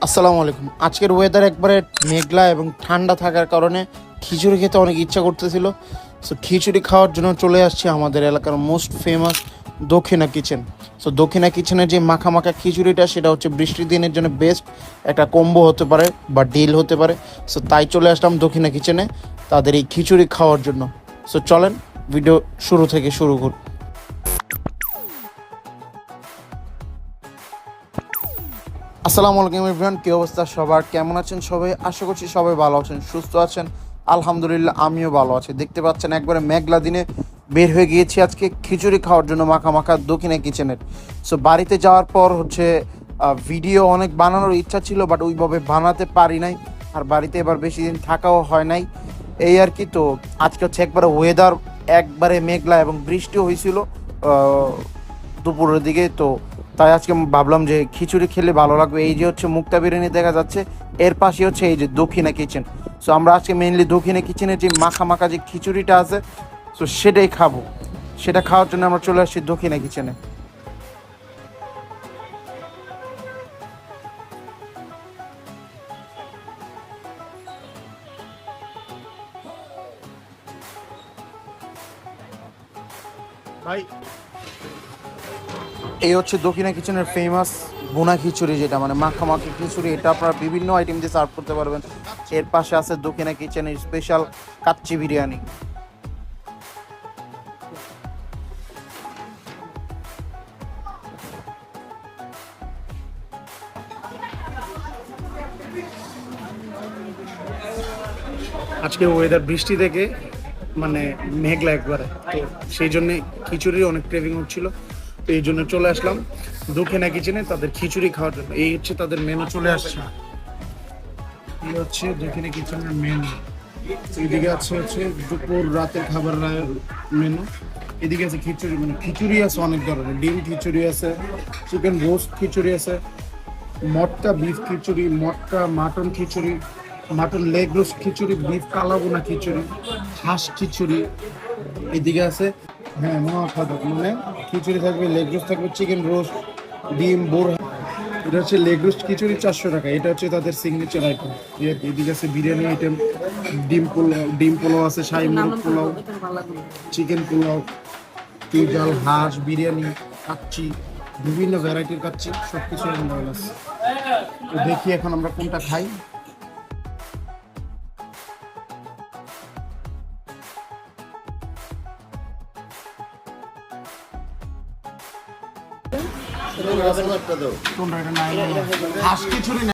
আসসালামু আলাইকুম। আজকের ওয়েদার একবারে মেঘলা এবং ঠান্ডা থাকার কারণে খিচুড়ি খেতে অনেক ইচ্ছা করতেছিল। সো খিচুড়ি খাওয়ার জন্য চলে আসছি আমাদের এলাকার মোস্ট ফেমাস দক্ষিণা কিচেন। সো দক্ষিণা কিচেনের যে মাখা মাখা খিচুড়িটা সেটা হচ্ছে বৃষ্টির দিনের জন্য বেস্ট একটা কম্বো হতে পারে বা ডিল হতে পারে। সো তাই চলে আসলাম দক্ষিণা কিচেনে তাদের এই খিচুড়ি খাওয়ার জন্য। সো চলেন ভিডিও শুরু থেকে শুরু করি। আসসালামু আলাইকুম এভরিওয়ান, কী অবস্থা সবার, কেমন আছেন সবাই? আশা করছি সবাই ভালো আছেন, সুস্থ আছেন। আলহামদুলিল্লাহ আমিও ভালো আছি। দেখতে পাচ্ছেন একবারে মেঘলা দিনে বের হয়ে গিয়েছি আজকে খিচুড়ি খাওয়ার জন্য মাখা মাখা দক্ষিণা কিচেনের। সো বাড়িতে যাওয়ার পর হচ্ছে ভিডিও অনেক বানানোর ইচ্ছা ছিল, বাট ওইভাবে বানাতে পারি নাই। আর বাড়িতে এবার বেশি দিন থাকাও হয় নাই, এই আর কি। তো আজকে হচ্ছে একবারে ওয়েদার একবারে মেঘলা এবং বৃষ্টিও হয়েছিল দুপুরের দিকে। তো তাই আজকে ভাবলাম যে খিচুড়ি খেলে ভালো লাগবে। এই যে হচ্ছে মুক্তা বিরিয়ানি দেখা যাচ্ছে, এর পাশে হচ্ছে এই যে দক্ষিণা কিচেন। সো আমরা আজকে মেইনলি দক্ষিণা কিচেনের যে মাখা মাখা যে খিচুড়িটা আছে, সো সেটাই খাবো। সেটা খাওয়ার জন্য আমরা চলে আসছি দক্ষিণা কিচেনে। ভাই, এই হচ্ছে দক্ষিণা কিচেনের ফেমাস ভুনা খিচুড়ি, যেটা মানে মাখা মাখি খিচুড়ি। এটা আপনারা বিভিন্ন আইটেম দিয়ে সার্ভ করতে পারবেন। এর পাশে আছে দক্ষিণা কিচেনের স্পেশাল কাচ্চি বিরিয়ানি। আজকে ওয়েদার বৃষ্টি থেকে মানে মেঘলা একবারে, তো সেই জন্য খিচুড়ির অনেক ক্রেভিং হচ্ছিল। তো এই জন্য চলে আসলাম দক্ষিণা কিচেনে তাদের খিচুড়ি খাওয়ার জন্য। এই হচ্ছে তাদের মেনু চলে আসছে। এই হচ্ছে দক্ষিণা কিচেনের মেনু। এদিকে হচ্ছে দুপুর রাতের খাবার মেনু। এদিকে আছে খিচুড়ি, মানে খিচুড়ি আছে অনেক ধরনের। ডিম খিচুড়ি আছে, চিকেন রোস্ট খিচুড়ি আছে, মটকা বিফ খিচুড়ি, মটকা মাটন খিচুড়ি, মাটন লেগ রোস্ট খিচুড়ি, বিফ কালাবোনা খিচুড়ি, হাঁস খিচুড়ি। এদিকে আছে মহাখাদক, মানে খিচুড়ি থাকবে, লেগ রোস্ট থাকবে, চিকেন রোস্ট, ডিম বোরহা। এটা হচ্ছে লেগ রোস্ট খিচুড়ি 400 টাকা। এটা হচ্ছে তাদের সিগনেচার আইটেম। এদিকে আছে বিরিয়ানি আইটেম, ডিম পোলাও আছে, শাহী মুরগ পোলাও, চিকেন পোলাও, ডাল, হাঁস বিরিয়ানি, কাচ্চি, বিভিন্ন ভ্যারাইটির কাচ্চি, সব কিছু অ্যাভেলেবল আছে। তো দেখি এখন আমরা কোনটা খাই। কোনটা? এটা নাই, হাঁস খিচুড়ি।